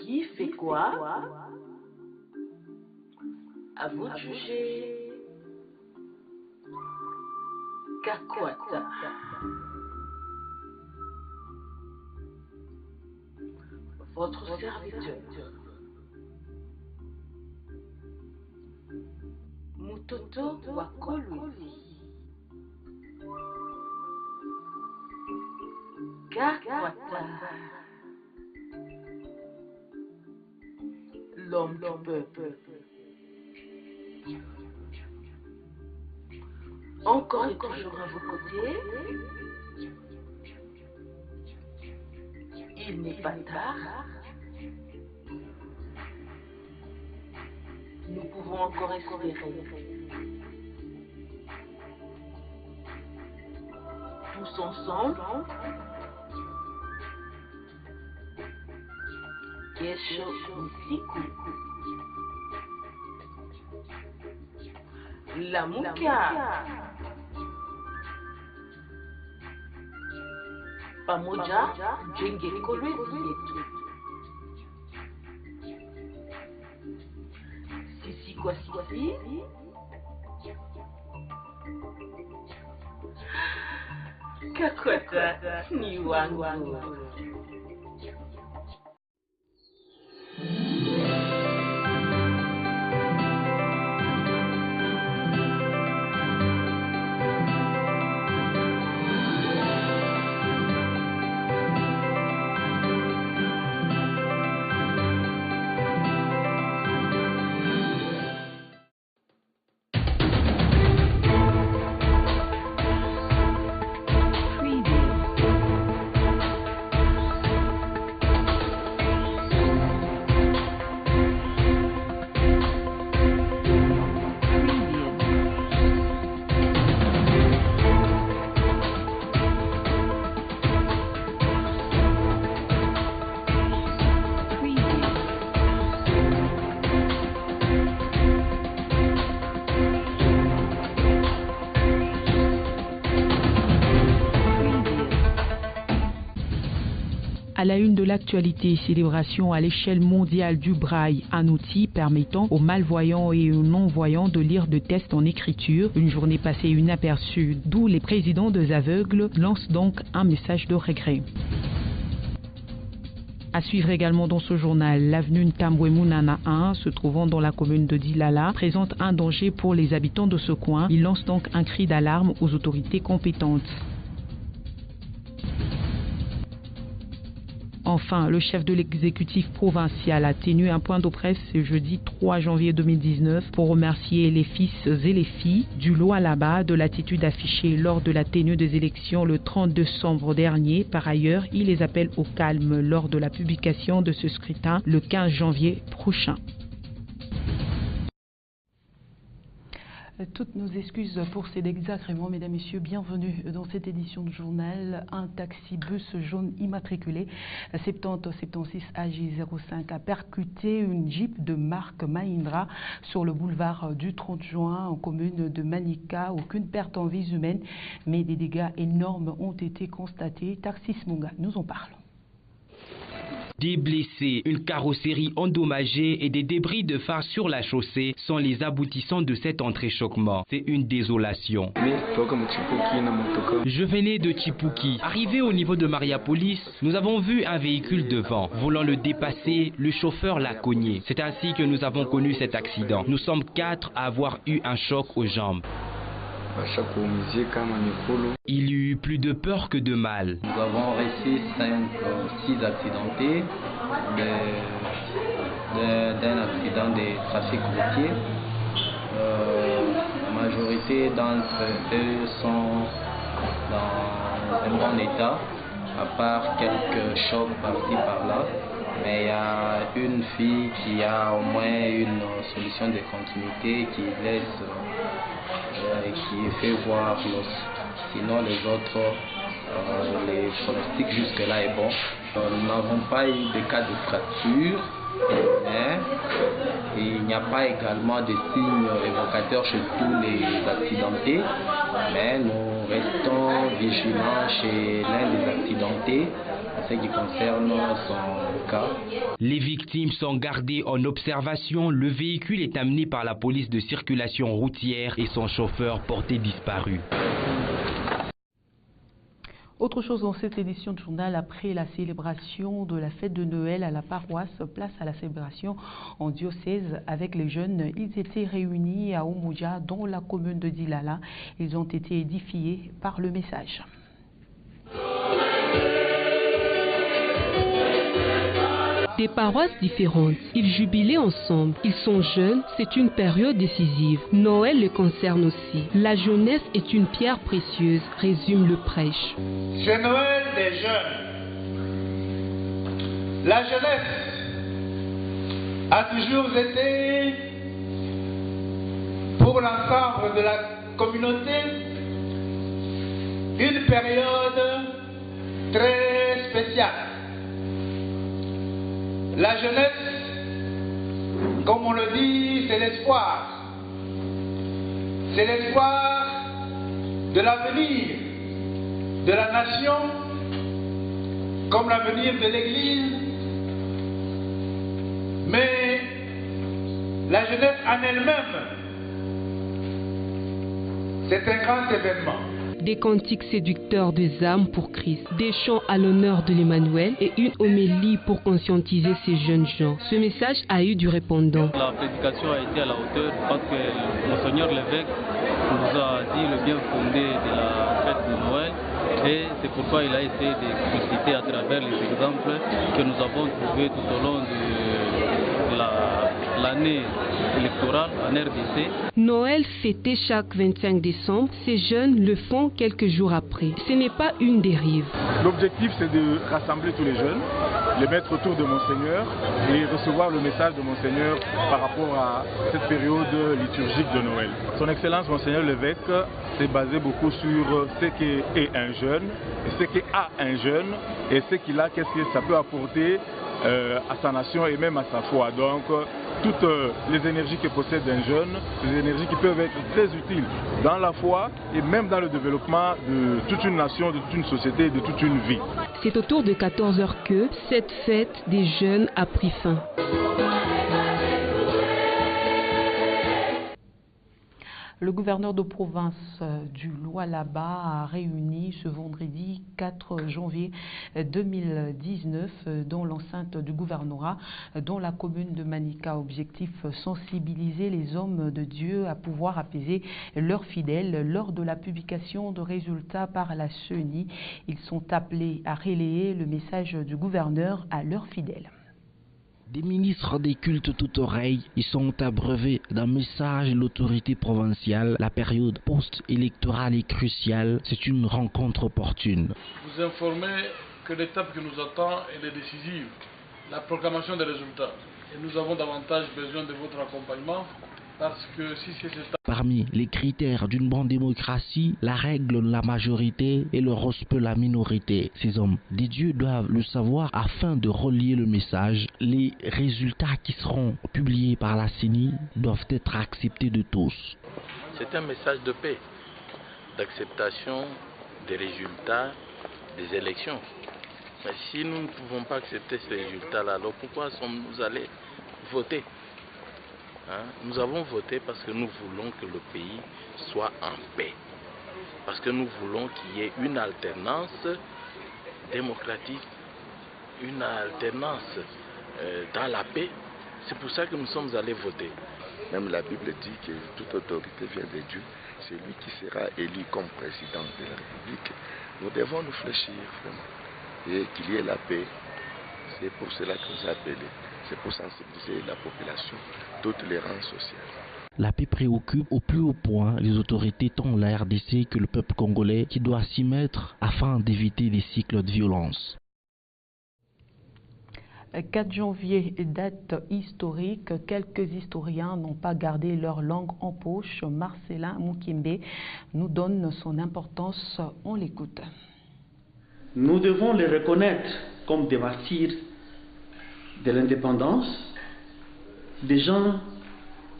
Qui fait quoi? À vous de juger. Kakwata. Votre serviteur. Mutoto Wakoluzi. Kakwata. L'homme du peuple. Encore et toujours à vos côtés. Il n'est pas tard. Nous pouvons encore espérer. Tous ensemble. Kesho Usiku. Lamuka. Pamoja jenge kolwezi yetu. Sisi kwa sisi. Kakwata ni wangu. À la une de l'actualité, célébration à l'échelle mondiale du braille, un outil permettant aux malvoyants et aux non-voyants de lire de tests en écriture. Une journée passée inaperçue, d'où les présidents des aveugles lancent donc un message de regret. À suivre également dans ce journal, l'avenue Ntambwe-Munana 1, se trouvant dans la commune de Dilala, présente un danger pour les habitants de ce coin. Il lance donc un cri d'alarme aux autorités compétentes. Enfin, le chef de l'exécutif provincial a tenu un point de presse ce jeudi 3 janvier 2019 pour remercier les fils et les filles du Lualaba de l'attitude affichée lors de la tenue des élections le 30 décembre dernier. Par ailleurs, il les appelle au calme lors de la publication de ce scrutin le 15 janvier prochain. Toutes nos excuses pour ces désagréments, mesdames, messieurs, bienvenue dans cette édition de journal. Un taxi-bus jaune immatriculé 7076 AJ05 a percuté une Jeep de marque Mahindra sur le boulevard du 30 juin en commune de Manika. Aucune perte en vies humaines, mais des dégâts énormes ont été constatés. Taxis Munga nous en parle. Des blessés, une carrosserie endommagée et des débris de phare sur la chaussée sont les aboutissants de cet entrechoquement. C'est une désolation. Je venais de Chipuki. Arrivé au niveau de Mariapolis, nous avons vu un véhicule devant. Voulant le dépasser, le chauffeur l'a cogné. C'est ainsi que nous avons connu cet accident. Nous sommes 4 à avoir eu un choc aux jambes. Il y eut plus de peur que de mal. Nous avons reçu 6 accidentés d'un accident de trafic routier. La majorité d'entre eux sont dans un bon état, à part quelques chocs par-ci par-là. Mais il y a une fille qui a au moins une solution de continuité qui laisse et qui fait voir l'os. Sinon les autres, les pronostics jusque-là est bon. Nous n'avons pas eu de cas de fracture, mais il n'y a pas également de signes évocateurs chez tous les accidentés. Mais nous restons vigilants chez l'un des accidentés, à ce qui concerne son cas. Les victimes sont gardées en observation. Le véhicule est amené par la police de circulation routière et son chauffeur porté disparu. Autre chose dans cette édition de journal, après la célébration de la fête de Noël à la paroisse, place à la célébration en diocèse avec les jeunes. Ils étaient réunis à Oumoudia, dans la commune de Dilala. Ils ont été édifiés par le message. Des paroisses différentes, ils jubilaient ensemble, ils sont jeunes, c'est une période décisive. Noël les concerne aussi. La jeunesse est une pierre précieuse, résume le prêche. C'est Noël des jeunes. La jeunesse a toujours été, pour l'ensemble de la communauté, une période très spéciale. La jeunesse, comme on le dit, c'est l'espoir. C'est l'espoir de l'avenir de la nation, comme l'avenir de l'Église. Mais la jeunesse en elle-même, c'est un grand événement. Des cantiques séducteurs des âmes pour Christ, des chants à l'honneur de l'Emmanuel et une homélie pour conscientiser ces jeunes gens. Ce message a eu du répondant. La prédication a été à la hauteur parce que Monseigneur l'évêque nous a dit le bien fondé de la fête de Noël et c'est pourquoi il a essayé d'expliciter à travers les exemples que nous avons trouvés tout au long de l'année électorale en RDC. Noël fêté chaque 25 décembre, ces jeunes le font quelques jours après. Ce n'est pas une dérive. L'objectif, c'est de rassembler tous les jeunes, les mettre autour de Monseigneur et recevoir le message de Monseigneur par rapport à cette période liturgique de Noël. Son Excellence Monseigneur l'évêque s'est basé beaucoup sur ce qu'est un jeune, ce qu'a un jeune et ce qu'il a, qu'est-ce que ça peut apporter à sa nation et même à sa foi. Donc, toutes les énergies que possède un jeune, les énergies qui peuvent être très utiles dans la foi et même dans le développement de toute une nation, de toute une société, de toute une vie. C'est autour de 14 h que cette fête des jeunes a pris fin. Le gouverneur de province du Lualaba a réuni ce vendredi 4 janvier 2019 dans l'enceinte du gouvernorat dans la commune de Manika. Objectif, sensibiliser les hommes de Dieu à pouvoir apaiser leurs fidèles. Lors de la publication de résultats par la CENI, ils sont appelés à relayer le message du gouverneur à leurs fidèles. Des ministres des cultes toutes oreilles, ils sont abreuvés d'un message de l'autorité provinciale. La période post-électorale est cruciale. C'est une rencontre opportune. Vous informez que l'étape qui nous attend elle est décisive, la proclamation des résultats. Et nous avons davantage besoin de votre accompagnement parce que si c'est cette... Parmi les critères d'une bonne démocratie, la règle la majorité et le respect la minorité. Ces hommes des dieux doivent le savoir afin de relier le message. Les résultats qui seront publiés par la CENI doivent être acceptés de tous. C'est un message de paix, d'acceptation des résultats des élections. Mais si nous ne pouvons pas accepter ces résultats-là, alors pourquoi sommes-nous allés voter ? Nous avons voté parce que nous voulons que le pays soit en paix. Parce que nous voulons qu'il y ait une alternance démocratique, une alternance dans la paix. C'est pour ça que nous sommes allés voter. Même la Bible dit que toute autorité vient de Dieu. C'est lui qui sera élu comme président de la République. Nous devons nous fléchir vraiment. Et qu'il y ait la paix. C'est pour cela que nous appelons. C'est pour sensibiliser la population, toutes les rangs sociaux. La paix préoccupe au plus haut point les autorités tant la RDC que le peuple congolais qui doit s'y mettre afin d'éviter des cycles de violence. 4 janvier, date historique. Quelques historiens n'ont pas gardé leur langue en poche. Marcelin Moukimbe nous donne son importance. On l'écoute. Nous devons les reconnaître comme des martyrs de l'indépendance, des gens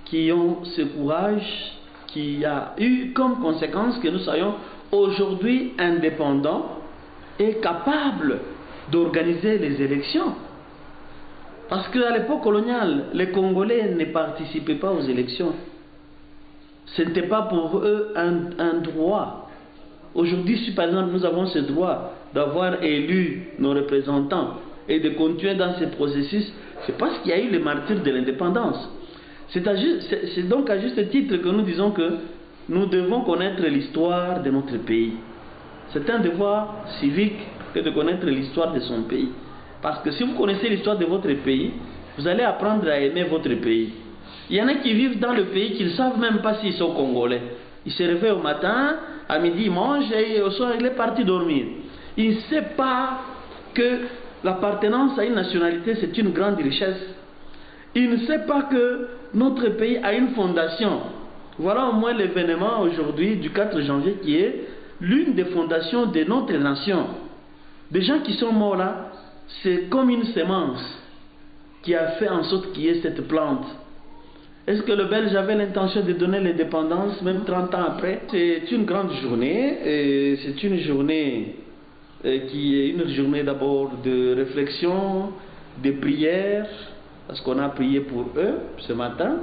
qui ont ce courage, qui a eu comme conséquence que nous soyons aujourd'hui indépendants et capables d'organiser les élections. Parce qu'à l'époque coloniale, les Congolais ne participaient pas aux élections. Ce n'était pas pour eux un droit. Aujourd'hui, si par exemple nous avons ce droit d'avoir élu nos représentants et de continuer dans ce processus, c'est parce qu'il y a eu les martyrs de l'indépendance. C'est donc à juste titre que nous disons que nous devons connaître l'histoire de notre pays. C'est un devoir civique que de connaître l'histoire de son pays. Parce que si vous connaissez l'histoire de votre pays, vous allez apprendre à aimer votre pays. Il y en a qui vivent dans le pays qui ne savent même pas s'ils sont congolais. Ils se réveillent au matin, à midi ils mangent et au soir il est parti dormir. Il ne sait pas que l'appartenance à une nationalité c'est une grande richesse. Il ne sait pas que notre pays a une fondation. Voilà au moins l'événement aujourd'hui du 4 janvier qui est l'une des fondations de notre nation. Des gens qui sont morts là, c'est comme une semence qui a fait en sorte qu'il y ait cette plante. Est-ce que le Belge avait l'intention de donner l'indépendance même 30 ans après? C'est une grande journée, et c'est une journée qui est une journée d'abord de réflexion, de prière, parce qu'on a prié pour eux ce matin.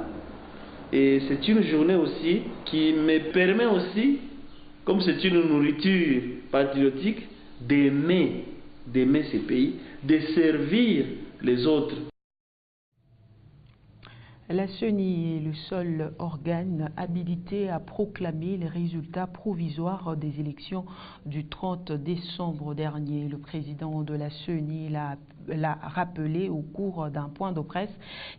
Et c'est une journée aussi qui me permet aussi, comme c'est une nourriture patriotique, d'aimer ces pays, de servir les autres. La CENI est le seul organe habilité à proclamer les résultats provisoires des élections du 30 décembre dernier. Le président de la CENI l'a rappelé au cours d'un point de presse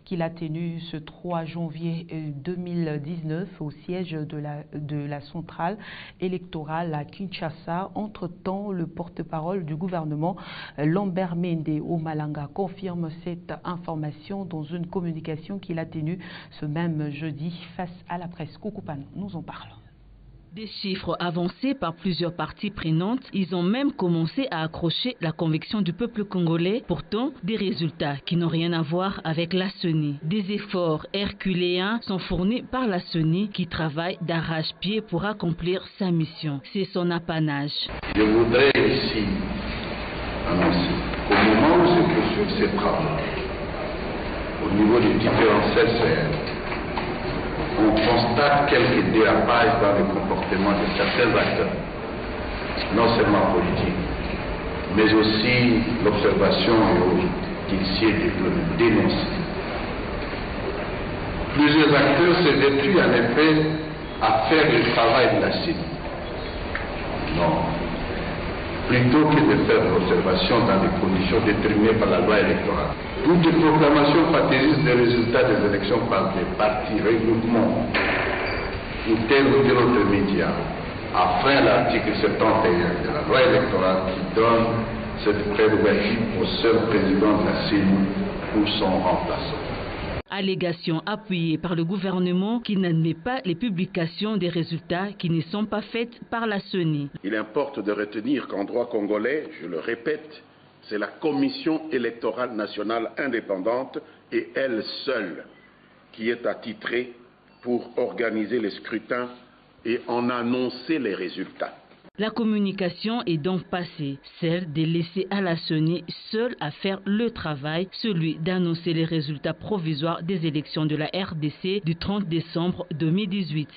qu'il a tenu ce 3 janvier 2019 au siège de la centrale électorale à Kinshasa. Entre-temps, le porte-parole du gouvernement, Lambert Mende Omalanga, confirme cette information dans une communication qu'il a tenue ce même jeudi face à la presse. Koukoupan nous en parle. Des chiffres avancés par plusieurs parties prenantes, ils ont même commencé à accrocher la conviction du peuple congolais, pourtant des résultats qui n'ont rien à voir avec la CENI. Des efforts herculéens sont fournis par la CENI qui travaille d'arrache-pied pour accomplir sa mission. C'est son apanage. Je voudrais ici annoncer qu'au moment où se poursuivent ces travaux, au niveau des différents CCR, on constate quelques dérapages dans le comportement de certains acteurs, non seulement politiques, mais aussi l'observation et autres qu'il sied de dénoncer. Plusieurs acteurs se vertuent en effet à faire le travail de la CENI. Non. Plutôt que de faire l'observation dans des conditions déterminées par la loi électorale. Toutes les proclamations pathétisent des résultats des élections par des partis, regroupements ou tel ou tel autre média, afin l'article 71 de la loi électorale qui donne cette prérogative au seul président de la CENI ou son remplaçant. Allégation appuyée par le gouvernement qui n'admet pas les publications des résultats qui ne sont pas faites par la CENI. Il importe de retenir qu'en droit congolais, je le répète, c'est la Commission électorale nationale indépendante et elle seule qui est attitrée pour organiser les scrutins et en annoncer les résultats. La communication est donc passée, celle de laisser à la CENI seule à faire le travail, celui d'annoncer les résultats provisoires des élections de la RDC du 30 décembre 2018.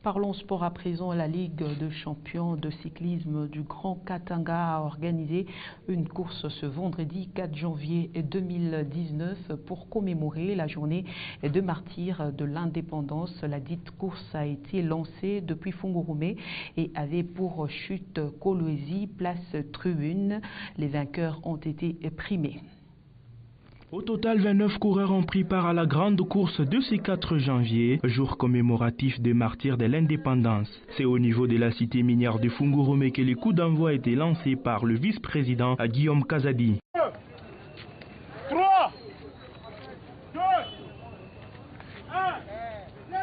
Parlons sport à présent. La Ligue de champions de cyclisme du Grand Katanga a organisé une course ce vendredi 4 janvier 2019 pour commémorer la journée de martyrs de l'indépendance. La dite course a été lancée depuis Fungurumé et avait pour chute Kolwezi, place Tribune. Les vainqueurs ont été primés. Au total, 29 coureurs ont pris part à la grande course de ce 4 janvier, jour commémoratif des martyrs de l'indépendance. C'est au niveau de la cité minière de Fungurumé que les coups d'envoi étaient lancés par le vice-président Guillaume Kazadi. 3, 2, 1, 0.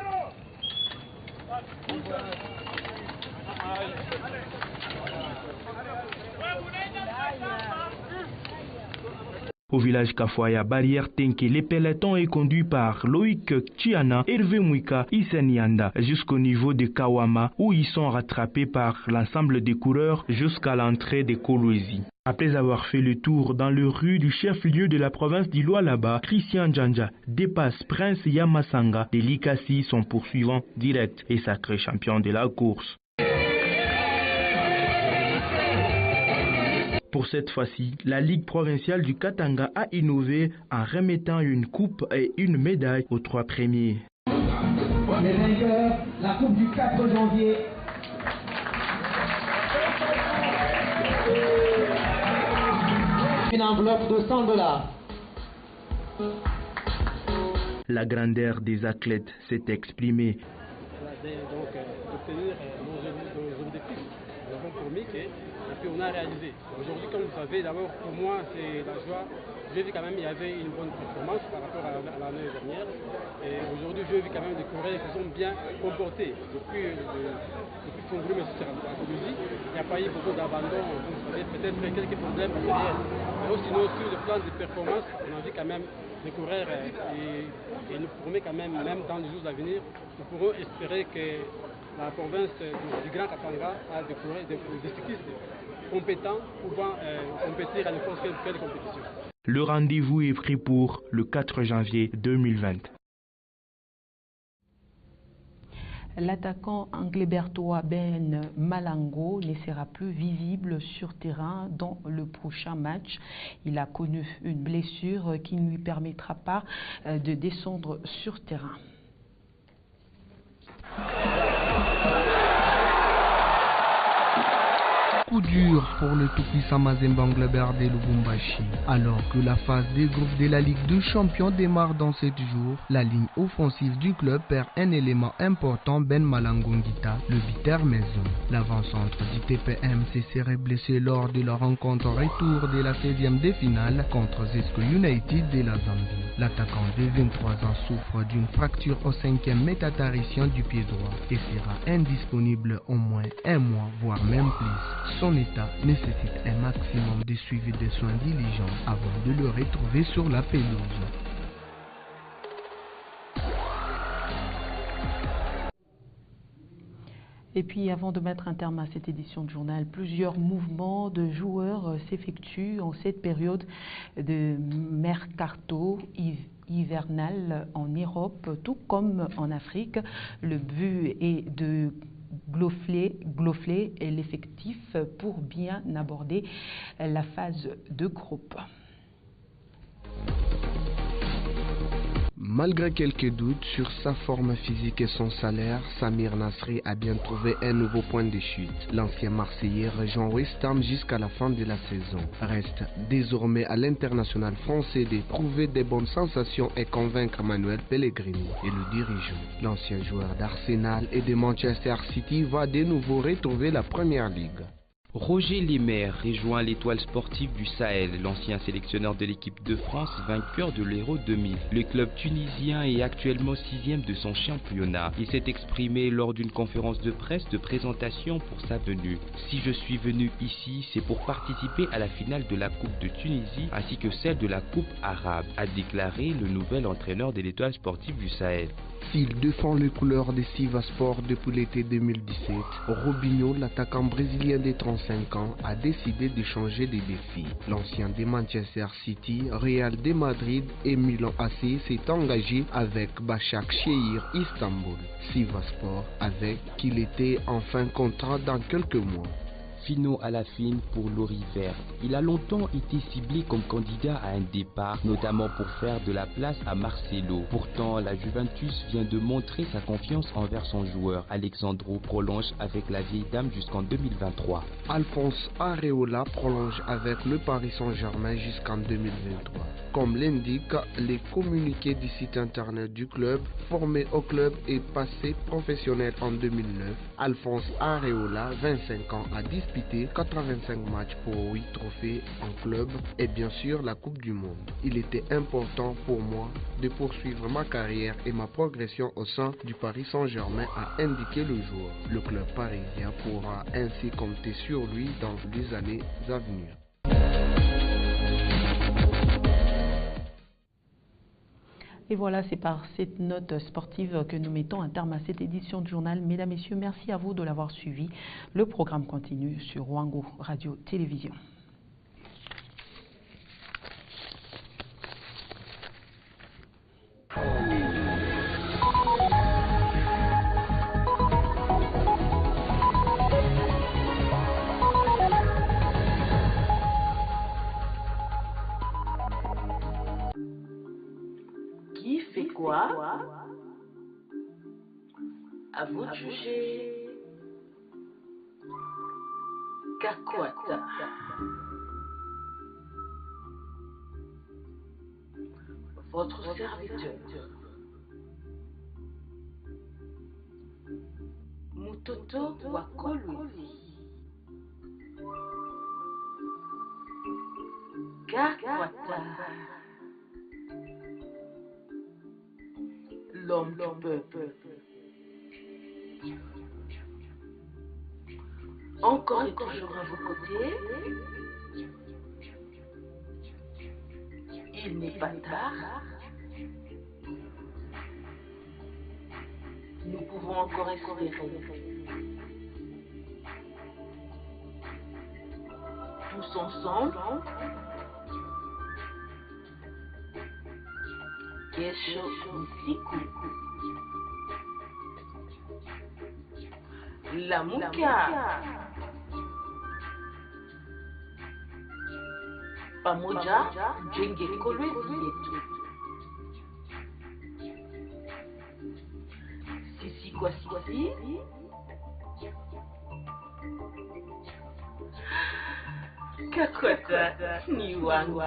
Au village Kafoya, barrière Tenke, les pelotons est conduit par Loïc Chiana, Hervé Mouika, Issenianda, jusqu'au niveau de Kawama, où ils sont rattrapés par l'ensemble des coureurs jusqu'à l'entrée de Kolwezi. Après avoir fait le tour dans le rue du chef-lieu de la province d'Iloalaba, Christian Djandja dépasse Prince Yamasanga de Likasi, son poursuivant direct et sacré champion de la course. Pour cette fois-ci, la Ligue provinciale du Katanga a innové en remettant une coupe et une médaille aux 3 premiers. Les vainqueurs, la coupe du 4 janvier. Une enveloppe de $100. La grandeur des athlètes s'est exprimée. Donc, obtenir nos objectifs. Nous avons promis et puis on a réalisé. Aujourd'hui, comme vous savez, d'abord pour moi c'est la joie. J'ai vu quand même qu'il y avait une bonne performance par rapport à l'année dernière. Et aujourd'hui, j'ai vu quand même des coureurs qui sont bien comportés. Depuis Fongru, mais sur la Colombie, il n'y a pas eu beaucoup d'abandon. Vous savez, peut-être quelques problèmes matériels. Mais aussi, sur le plan de performance, on a vu quand même des coureurs et nous promet quand même dans les jours à venir, nous pourrons espérer que la province du Grand Katanga a des cyclistes compétents pouvant compétir à n'importe quelle compétition. Le rendez-vous est pris pour le 4 janvier 2020. L'attaquant anglebertois Ben Malango ne sera plus visible sur terrain dans le prochain match. Il a connu une blessure qui ne lui permettra pas de descendre sur terrain. Coup dur pour le tout-puissant Mazembe Anglebert de Lubumbashi. Alors que la phase des groupes de la Ligue des Champions démarre dans 7 jours, la ligne offensive du club perd un élément important, Ben Malangongita, le bitter maison. L'avant-centre du TPM s'est serré blessé lors de la rencontre retour de la 16e de finale contre Zesco United de la Zambie. L'attaquant de 23 ans souffre d'une fracture au 5e métatarissien du pied droit et sera indisponible au moins 1 mois, voire même plus. Son état nécessite un maximum de suivi de soins diligents avant de le retrouver sur la pelouse. Et puis avant de mettre un terme à cette édition de journal, plusieurs mouvements de joueurs s'effectuent en cette période de mercato hivernal en Europe, tout comme en Afrique. Le but est de gonfler l'effectif pour bien aborder la phase de groupe. Malgré quelques doutes sur sa forme physique et son salaire, Samir Nasri a bien trouvé un nouveau point de chute. L'ancien Marseillais rejoint West Ham jusqu'à la fin de la saison. Reste désormais à l'international français de trouver des bonnes sensations et convaincre Manuel Pellegrini et le dirigeant. L'ancien joueur d'Arsenal et de Manchester City va de nouveau retrouver la Première Ligue. Roger Lemaire rejoint l'étoile sportive du Sahel, l'ancien sélectionneur de l'équipe de France, vainqueur de l'Euro 2000. Le club tunisien est actuellement 6e de son championnat. Il s'est exprimé lors d'une conférence de presse de présentation pour sa venue. Si je suis venu ici, c'est pour participer à la finale de la Coupe de Tunisie ainsi que celle de la Coupe arabe, a déclaré le nouvel entraîneur de l'étoile sportive du Sahel. S'il défend les couleurs de Sivaspor depuis l'été 2017, Robinho, l'attaquant brésilien de 35 ans, a décidé de changer de défi. L'ancien de Manchester City, Real de Madrid et Milan AC s'est engagé avec Başakşehir Istanbul. Sivaspor avec qu'il était en fin contrat dans quelques mois. Fino à la fine pour Lori Vert. Il a longtemps été ciblé comme candidat à un départ, notamment pour faire de la place à Marcelo. Pourtant, la Juventus vient de montrer sa confiance envers son joueur. Alexandro prolonge avec la vieille dame jusqu'en 2023. Alphonse Areola prolonge avec le Paris Saint-Germain jusqu'en 2023. Comme l'indique les communiqués du site internet du club, formé au club et passé professionnel en 2009, Alphonse Areola, 25 ans, a disputé 85 matchs pour 8 trophées en club et bien sûr la Coupe du Monde. Il était important pour moi de poursuivre ma carrière et ma progression au sein du Paris Saint-Germain, a indiqué le joueur. Le club parisien pourra ainsi compter sur lui dans les années à venir. Et voilà, c'est par cette note sportive que nous mettons un terme à cette édition du journal. Mesdames, Messieurs, merci à vous de l'avoir suivi. Le programme continue sur Wango Radio-Télévision. Qui fait quoi? À vous de juger. Kakwata. Votre serviteur. Mutoto Wakolwezi. Kakwata. L'homme du peuple. Encore et toujours à vos côtés. Il n'est pas tard. Nous pouvons encore espérer. Tous ensemble. Kesho usiku. Lamuka. Pamoja jenge kolwezi yetu. Sisi kwa sisi. Kakwata ni wangu.